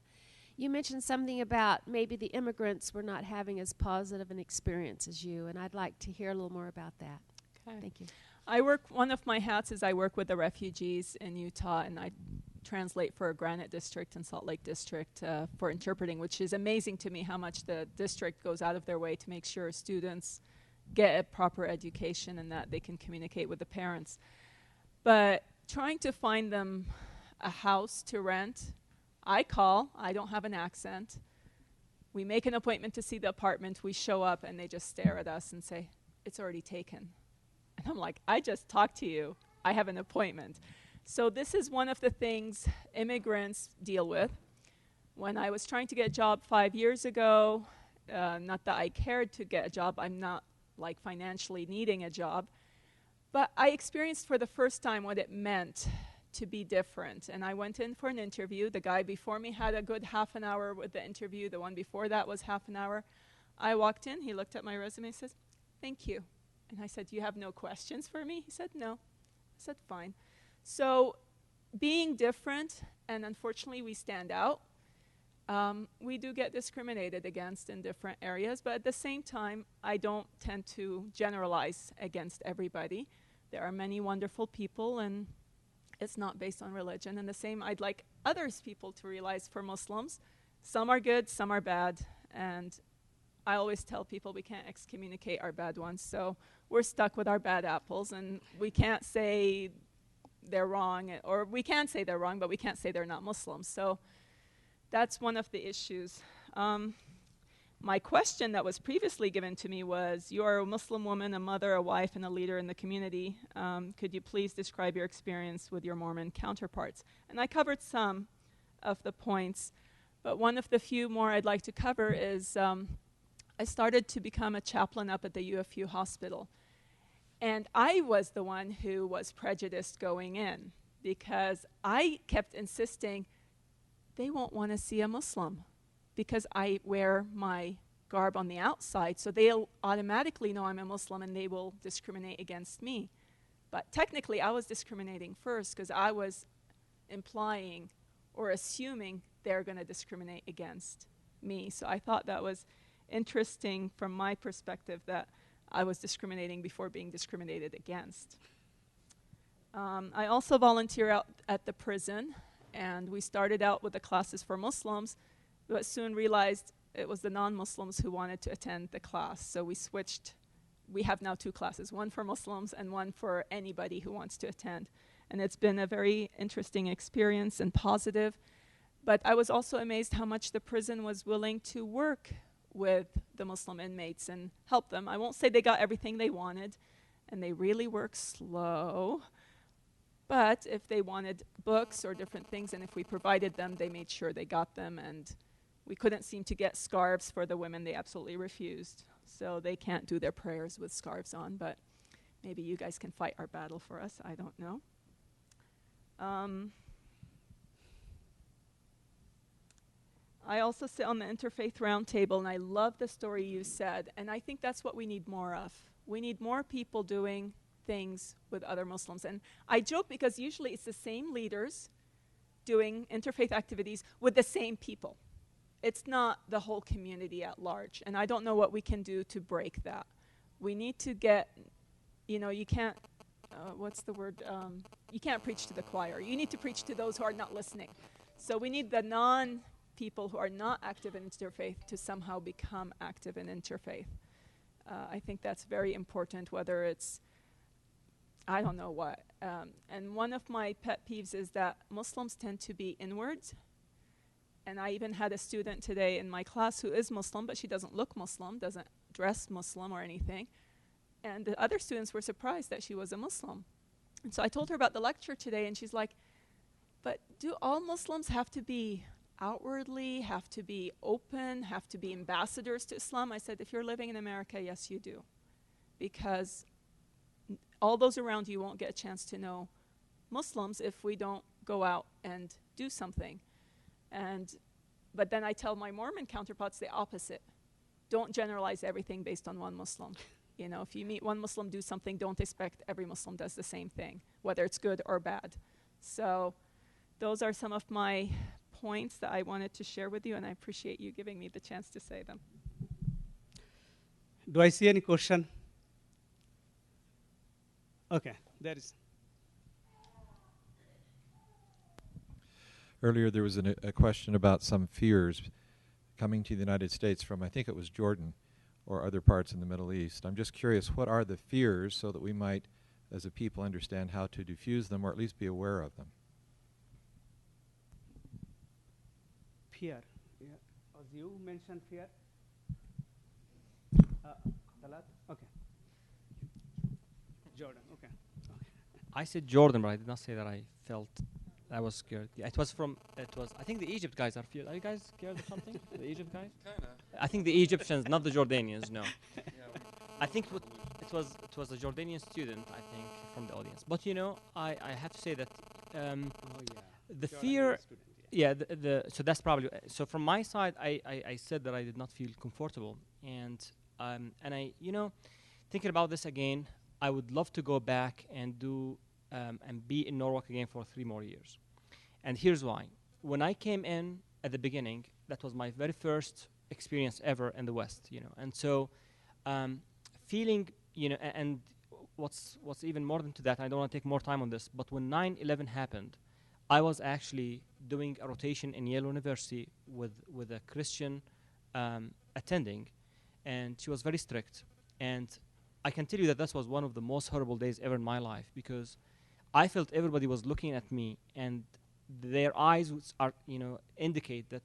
You mentioned something about maybe the immigrants were not having as positive an experience as you, and I'd like to hear a little more about that.
Okay.
Thank you.
One of my hats is I work with the refugees in Utah, and I translate for Granite District and Salt Lake District for interpreting, which is amazing to me how much the district goes out of their way to make sure students get a proper education and that they can communicate with the parents. But trying to find them a house to rent, I don't have an accent. We make an appointment to see the apartment, we show up, and they just stare at us and say, it's already taken. And I'm like, I just talked to you. I have an appointment. So this is one of the things immigrants deal with. When I was trying to get a job 5 years ago, not that I cared to get a job, I'm not like financially needing a job, but I experienced for the first time what it meant to be different. And I went in for an interview. The guy before me had a good half an hour with the interview. The one before that was half an hour. I walked in, he looked at my resume and says, thank you. And I said, you have no questions for me? He said, no. I said, fine. So being different, and unfortunately we stand out, we do get discriminated against in different areas, but at the same time, I don't tend to generalize against everybody. There are many wonderful people, and it's not based on religion. And the same, I'd like others people to realize for Muslims, some are good, some are bad, and I always tell people we can't excommunicate our bad ones, so we're stuck with our bad apples, and we can't say they're wrong, or we can say they're wrong, but we can't say they're not Muslims. So that's one of the issues. My question that was previously given to me was, you are a Muslim woman, a mother, a wife, and a leader in the community. Could you please describe your experience with your Mormon counterparts? And I covered some of the points, but one of the few more I'd like to cover is I started to become a chaplain up at the UFU hospital. And I was the one who was prejudiced going in, because I kept insisting they won't want to see a Muslim because I wear my garb on the outside, so they'll automatically know I'm a Muslim and they will discriminate against me. But technically I was discriminating first, because I was implying or assuming they're going to discriminate against me. So I thought that was interesting from my perspective, that I was discriminating before being discriminated against. I also volunteer out at the prison, and we started out with the classes for Muslims, but soon realized it was the non-Muslims who wanted to attend the class. So we switched we have now 2 classes, one for Muslims and one for anybody who wants to attend. And it's been a very interesting experience and positive. But I was also amazed how much the prison was willing to work with the Muslim inmates and help them. I won't say they got everything they wanted, and they really work slow. But if they wanted books or different things, and if we provided them, they made sure they got them. And we couldn't seem to get scarves for the women. They absolutely refused. So they can't do their prayers with scarves on, but maybe you guys can fight our battle for us. I don't know. I also sit on the Interfaith Roundtable, and I love the story you said, and I think that's what we need more of. We need more people doing things with other Muslims. And I joke because usually it's the same leaders doing interfaith activities with the same people. It's not the whole community at large, and I don't know what we can do to break that. We need to get, you can't, what's the word? You can't preach to the choir. You need to preach to those who are not listening. So we need the non-people who are not active in interfaith to somehow become active in interfaith. I think that's very important, whether it's, I don't know what. And one of my pet peeves is that Muslims tend to be inwards. And I even had a student today in my class who is Muslim, but she doesn't look Muslim, doesn't dress Muslim or anything. And the other students were surprised that she was a Muslim. And so I told her about the lecture today, and she's like, but do all Muslims have to be outwardly, have to be open, have to be ambassadors to Islam? I said, if you're living in America, yes, you do. Because all those around you won't get a chance to know Muslims if we don't go out and do something. But then I tell my Mormon counterparts the opposite. Don't generalize everything based on one Muslim. If you meet one Muslim do something, don't expect every Muslim does the same thing, whether it's good or bad. So those are some of my points that I wanted to share with you, and I appreciate you giving me the chance to say them.
Do I see any question? Okay, there is.
Earlier there was a question about some fears coming to the United States from, I think it was Jordan or other parts in the Middle East. I'm just curious, what are the fears so that we might, as a people, understand how to diffuse them or at least be aware of them?
Fear. Yeah. As you mentioned fear. Talat? Okay. Jordan, okay.
I said Jordan, but I did not say that I felt I was scared. Yeah, I think the Egypt guys are feared. Are you guys scared of something? The Egypt guys?
Kinda.
I think the Egyptians, not the Jordanians, no. I think it was a Jordanian student, I think, from the audience. But I have to say that the fear, so that's probably, so from my side, I said that I did not feel comfortable. And I, thinking about this again, I would love to go back and do, and be in Norwalk again for 3 more years. And here's why. When I came in at the beginning, that was my very first experience ever in the West, And so, feeling, and what's even more than to that, I don't want to take more time on this, but when 9/11 happened, I was actually doing a rotation in Yale University with a Christian attending, and she was very strict. And I can tell you that this was one of the most horrible days ever in my life, because I felt everybody was looking at me, and their eyes indicate that,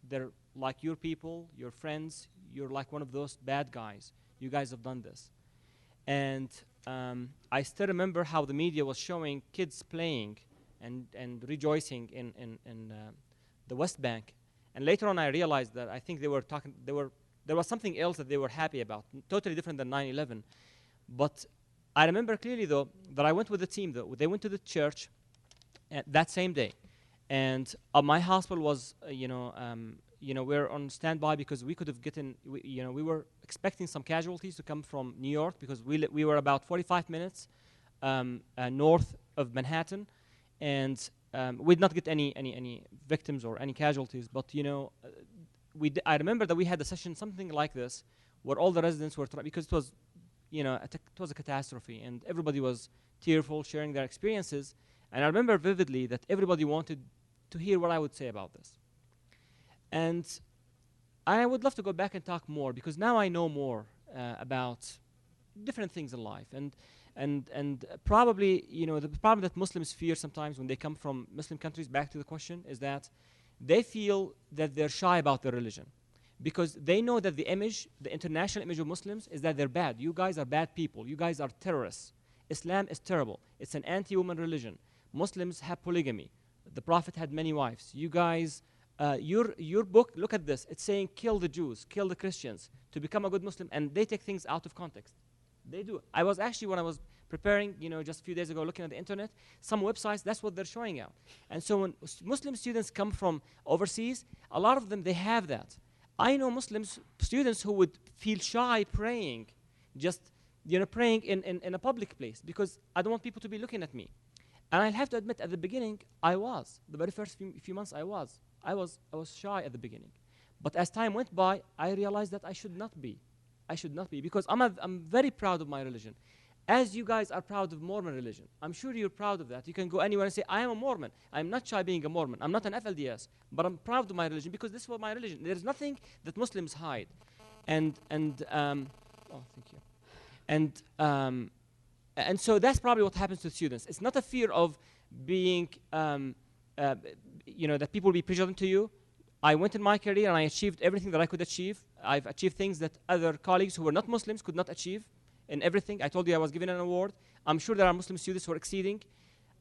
they're like your people, your friends, you're like one of those bad guys. You guys have done this. And I still remember how the media was showing kids playing and rejoicing in the West Bank. And later on I realized that I think there was something else that they were happy about, totally different than 9/11. But I remember clearly, though, that I went with the team, though. They went to the church that same day. And my hospital was, we're on standby because we could have we were expecting some casualties to come from New York, because we were about 45 minutes north of Manhattan. And we did not get any victims or any casualties. But, I remember that we had a session, something like this, where all the residents were because it was, it was a catastrophe, and everybody was tearful, sharing their experiences. And I remember vividly that everybody wanted to hear what I would say about this. And I would love to go back and talk more, because now I know more about different things in life, and probably, the problem that Muslims fear sometimes when they come from Muslim countries, back to the question, is that they feel that they're shy about their religion, because they know that the international image of Muslims is that they're bad. You guys are bad people. You guys are terrorists. Islam is terrible. It's an anti-woman religion. Muslims have polygamy. The Prophet had many wives. You guys, your book, look at this. It's saying kill the Jews, kill the Christians to become a good Muslim, and they take things out of context. They do. I was actually, when I was preparing, just a few days ago, looking at the internet, some websites, that's what they're showing out. And so when Muslim students come from overseas, a lot of them, they have that. I know Muslim students who would feel shy praying, just praying in a public place, because I don't want people to be looking at me. And I'll have to admit, at the beginning, I was. The very first few months, I was shy at the beginning. But as time went by, I realized that I should not be. Because I'm very proud of my religion. As you guys are proud of Mormon religion, I'm sure you're proud of that. You can go anywhere and say, I am a Mormon. I'm not shy being a Mormon. I'm not an FLDS, but I'm proud of my religion because this was my religion. There's nothing that Muslims hide. And thank you. And so that's probably what happens to students. It's not a fear of being, that people will be prejudiced to you. I went in my career and I achieved everything that I could achieve. I've achieved things that other colleagues who were not Muslims could not achieve. In everything, I told you I was given an award. I'm sure there are Muslim students who are exceeding.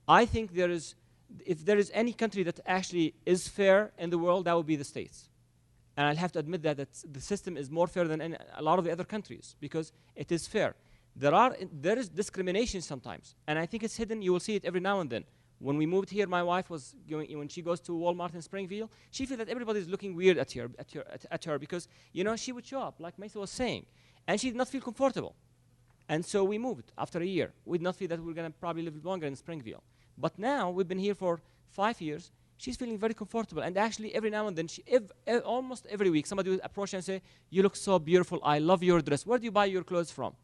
I think if there is any country that actually is fair in the world, that would be the States. And I'll have to admit that the system is more fair than a lot of the other countries because it is fair. There is discrimination sometimes, and I think it's hidden. You will see it every now and then. When we moved here, my wife was going, when she goes to Walmart in Springfield, she feels that everybody's looking weird at her because she would show up, like Mesa was saying, and she did not feel comfortable. And so we moved after a year. We did not feel that we were going to probably live longer in Springfield. But now we've been here for 5 years. She's feeling very comfortable. And actually, every now and then, almost every week, somebody would approach her and say, "You look so beautiful. I love your dress. Where do you buy your clothes from?"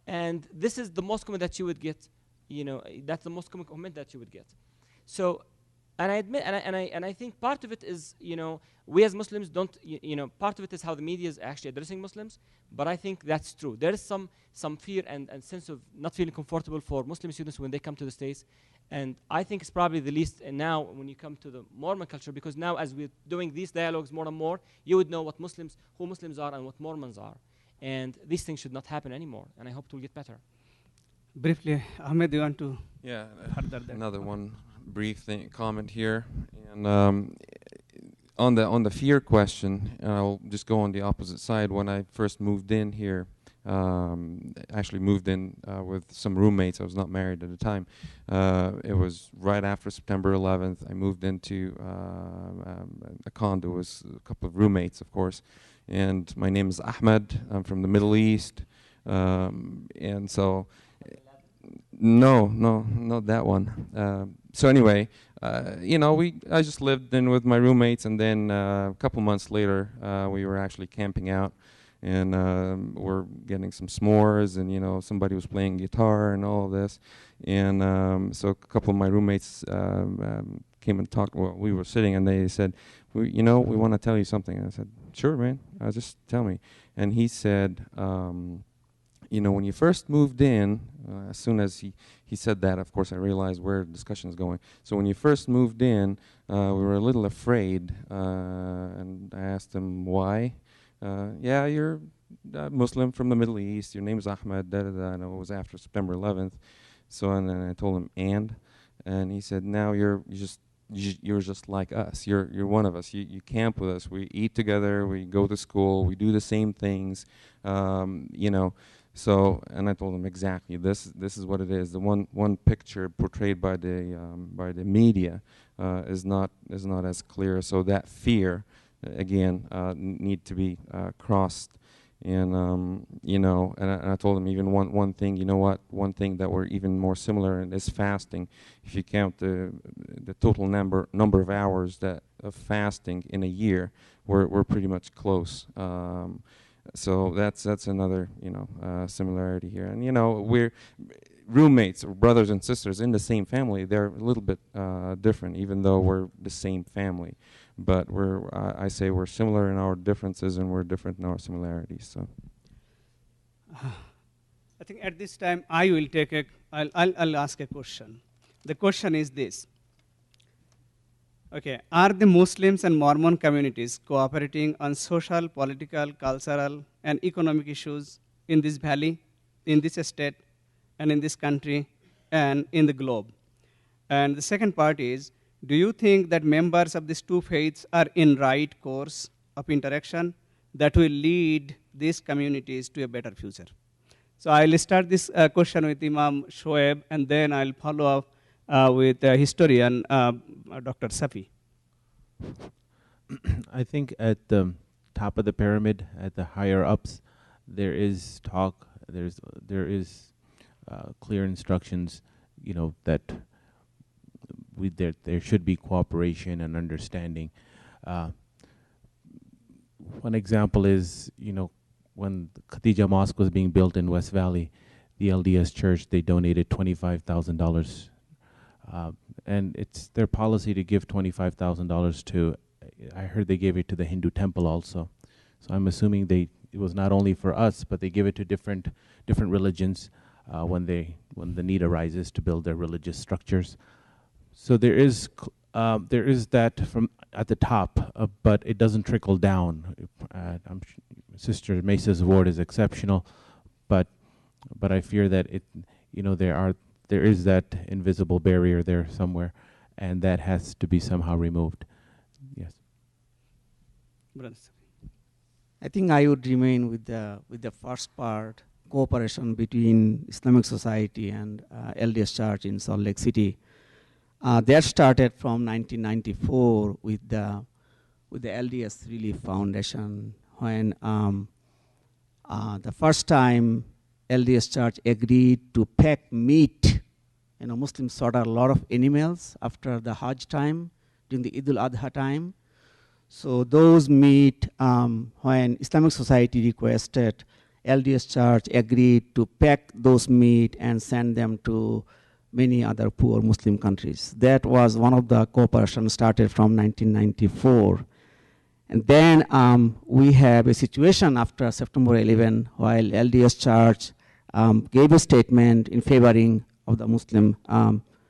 And this is the most common that you would get. That's the most common comment that you would get. So, and I admit, and I think part of it is, we as Muslims don't, part of it is how the media is actually addressing Muslims. But I think that's true. There is some fear and sense of not feeling comfortable for Muslim students when they come to the States. And I think it's probably the least now when you come to the Mormon culture, because now as we're doing these dialogues more and more, you would know who Muslims are and what Mormons are. And these things should not happen anymore. And I hope it will get better.
Briefly, Ahmed, do you want to?
Yeah,
further that?
another one brief comment here. And on the fear question, I'll just go on the opposite side. When I first moved in here, actually moved in with some roommates. I was not married at the time. It was right after September 11th. I moved into a condo with a couple of roommates, of course. And my name is Ahmed. I'm from the Middle East. And so, no, not that one. So anyway, I just lived in with my roommates, and then a couple months later, we were actually camping out, and we're getting some s'mores, and somebody was playing guitar and all of this, and so a couple of my roommates came and talked. Well, we were sitting, and they said, we want to tell you something. And I said, sure, man, just tell me. And he said, when you first moved in, as soon as he said that, of course, I realized where the discussion is going. So when you first moved in, we were a little afraid, and I asked him why. Yeah, you're Muslim from the Middle East. Your name is Ahmed. And it was after September 11th. So and then I told him and he said, now you're just like us. You're one of us. You camp with us. We eat together. We go to school. We do the same things. So, and I told him exactly this is what it is. The one picture portrayed by the media is not as clear. So that fear, again, need to be crossed. And and I told him even one thing. You know what? One thing that we're even more similar in is fasting. If you count the total number of hours of fasting in a year, we're pretty much close. So that's another similarity here, and we're roommates or brothers and sisters in the same family. They're a little bit different, even though we're the same family. But I say we're similar in our differences, and we're different in our similarities. So
I think at this time I will take I'll ask a question. The question is this. Okay, are the Muslims and Mormon communities cooperating on social, political, cultural, and economic issues in this valley, in this state, and in this country, and in the globe? And the second part is, do you think that members of these two faiths are in right course of interaction that will lead these communities to a better future? So I'll start this question with Imam Shoaib, and then I'll follow up with historian Dr. Safi.
I think at the top of the pyramid, at the higher ups, there is talk. There is clear instructions, that there should be cooperation and understanding. One example is, when the Khadija Mosque was being built in West Valley, the LDS Church, they donated $25,000. And it's their policy to give $25,000 to, I heard they gave it to the Hindu temple also. So I'm assuming it was not only for us, but they give it to different religions when the need arises to build their religious structures. So there is that from at the top, but it doesn't trickle down. Sister Mesa's ward is exceptional, but I fear that there is that invisible barrier there somewhere, and that has to be somehow removed. Yes.
I think I would remain with the first part, cooperation between Islamic Society and LDS Church in Salt Lake City. That started from 1994 with the LDS Relief Foundation, when the first time LDS Church agreed to pack meat. Muslims slaughter a lot of animals after the Hajj time, during the Eid al-Adha time. So those meat, when Islamic Society requested, LDS Church agreed to pack those meat and send them to many other poor Muslim countries. That was one of the cooperation started from 1994. And then we have a situation after September 11, while LDS Church gave a statement in favoring of the Muslim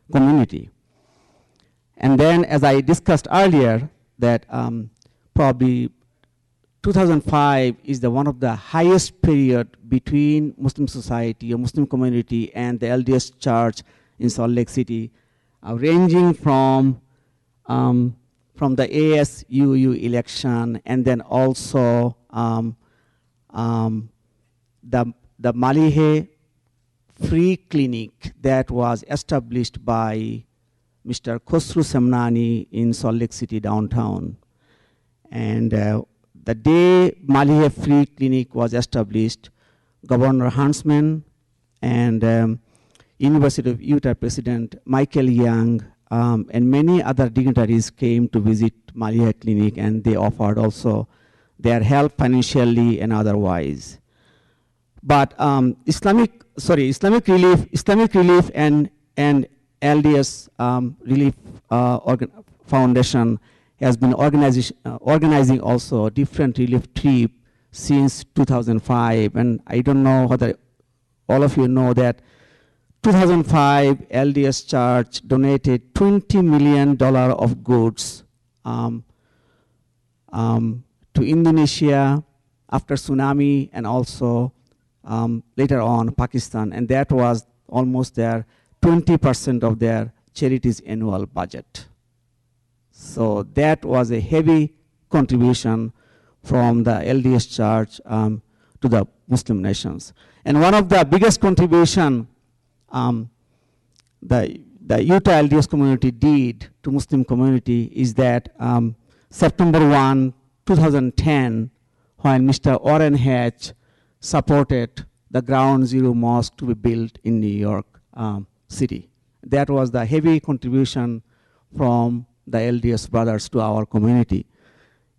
community. And then, as I discussed earlier, that probably 2005 is one of the highest period between Muslim society or Muslim community and the LDS Church in Salt Lake City, ranging from the ASUU election, and then also the Malihe free clinic that was established by Mr. Khosru Semnani in Salt Lake City downtown. And the day Malihe free clinic was established, Governor Huntsman and University of Utah President Michael Young and many other dignitaries came to visit Malihe clinic, and they offered also their help financially and otherwise. But Islamic Relief and LDS Relief Foundation has been organizing also different relief trip since 2005. And I don't know whether all of you know that 2005 LDS Church donated $20 million of goods to Indonesia after tsunami, and also later on Pakistan, and that was almost their 20% of their charities annual budget. So that was a heavy contribution from the LDS Church to the Muslim nations. And one of the biggest contribution the Utah LDS community did to Muslim community is that September 1, 2010, when Mr. Orrin Hatch supported the Ground Zero Mosque to be built in New York City. That was the heavy contribution from the LDS brothers to our community.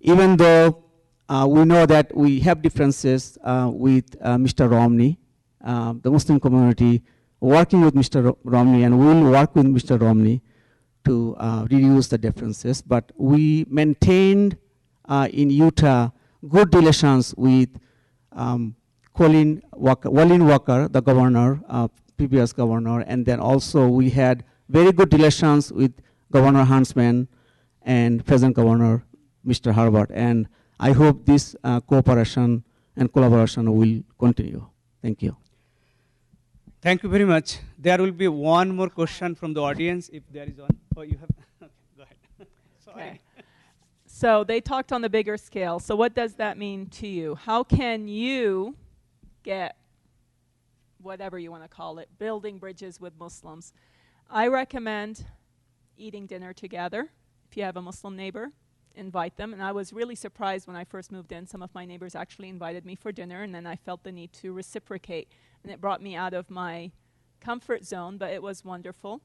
Even though we know that we have differences with Mr. Romney, the Muslim community working with Mr. Romney, and we will work with Mr. Romney to reduce the differences, but we maintained in Utah good relations with Wallin Walker, the governor, previous governor, and then also we had very good relations with Governor Huntsman and present governor, Mr. Herbert, and I hope this cooperation and collaboration will continue. Thank you.
Thank you very much. There will be one more question from the audience, if there is one. Oh, you have, okay, go ahead. Sorry.
Okay. So they talked on the bigger scale. So what does that mean to you? How can you get whatever you want to call it, building bridges with Muslims? I recommend eating dinner together. If you have a Muslim neighbor, invite them. And I was really surprised when I first moved in. Some of my neighbors actually invited me for dinner, and then I felt the need to reciprocate. And it brought me out of my comfort zone, but it was wonderful.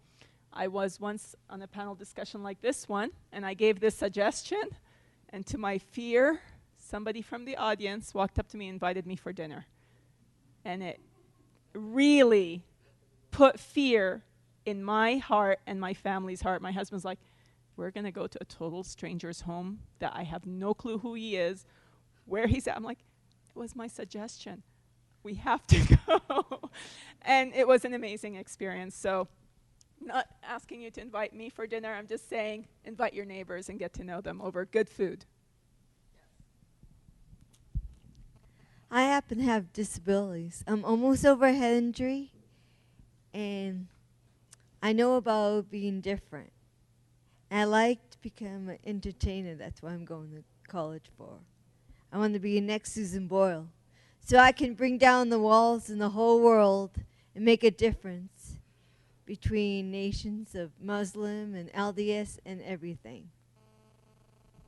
I was once on a panel discussion like this one, and I gave this suggestion, and to my fear, somebody from the audience walked up to me and invited me for dinner. And it really put fear in my heart and my family's heart. My husband's like, we're going to go to a total stranger's home that I have no clue who he is, where he's at. I'm like, it was my suggestion. We have to go. And it was an amazing experience. So not asking you to invite me for dinner. I'm just saying invite your neighbors and get to know them over good food.
I happen to have disabilities. I'm almost over a head injury, and I know about being different. I like to become an entertainer. That's what I'm going to college for. I want to be the next Susan Boyle, so I can bring down the walls in the whole world and make a difference between nations of Muslim and LDS and everything.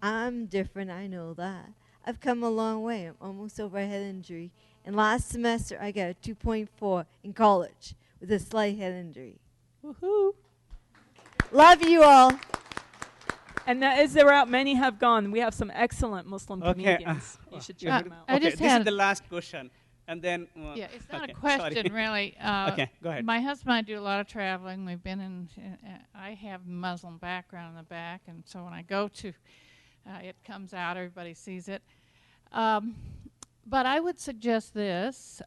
I'm different, I know that. I've come a long way. I'm almost over a head injury. And last semester, I got a 2.4 in college with a slight head injury.
Woohoo!
Love you all.
And that is the route many have gone. We have some excellent Muslim
Okay,
comedians. You should
yeah,
check them out.
I
okay,
just
this
had
is the last question. And then,
Yeah, it's not
okay,
a question
sorry.
really.
Okay, go ahead.
My husband and I do a lot of traveling. We've been in. I have Muslim background in the back, and so when I go to, it comes out. Everybody sees it. But I would suggest this: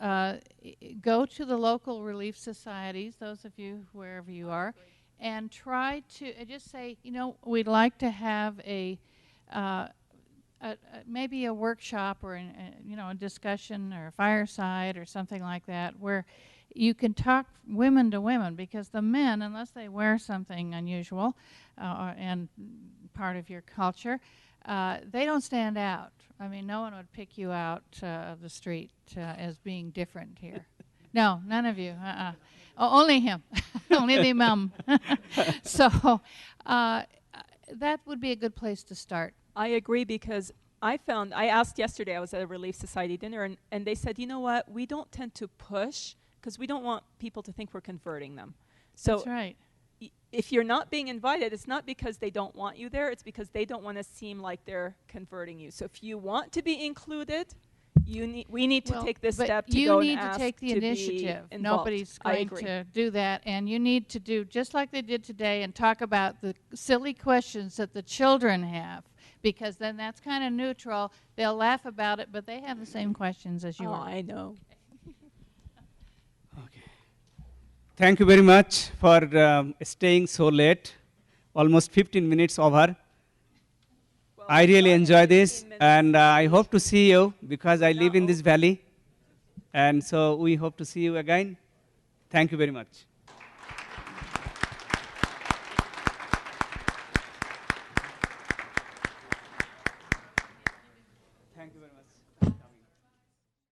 go to the local relief societies. Those of you wherever you are, and try to just say, you know, we'd like to have maybe a workshop or a discussion or a fireside or something like that where you can talk women to women, because the men, unless they wear something unusual and part of your culture, they don't stand out. I mean, no one would pick you out of the street as being different here. No, none of you. Only him. Only the imam. So that would be a good place to start.
I agree, because I asked yesterday, I was at a Relief Society dinner, and they said, you know what, we don't tend to push because we don't want people to think we're converting them. So
That's right.
If you're not being invited, it's not because they don't want you there, it's because they don't want to seem like they're converting you. So if you want to be included, we need to take this step to go and ask
You need to take the initiative.
Be involved.
Nobody's going to do that. And you need to do just like they did today and talk about the silly questions that the children have, because then that's kind of neutral. They'll laugh about it, but they have the same questions as you are.
I know.
Okay. Thank you very much for staying so late, almost 15 minutes over. Well, I really enjoy this, and I hope to see you, because I live in this valley. And so we hope to see you again. Thank you very much.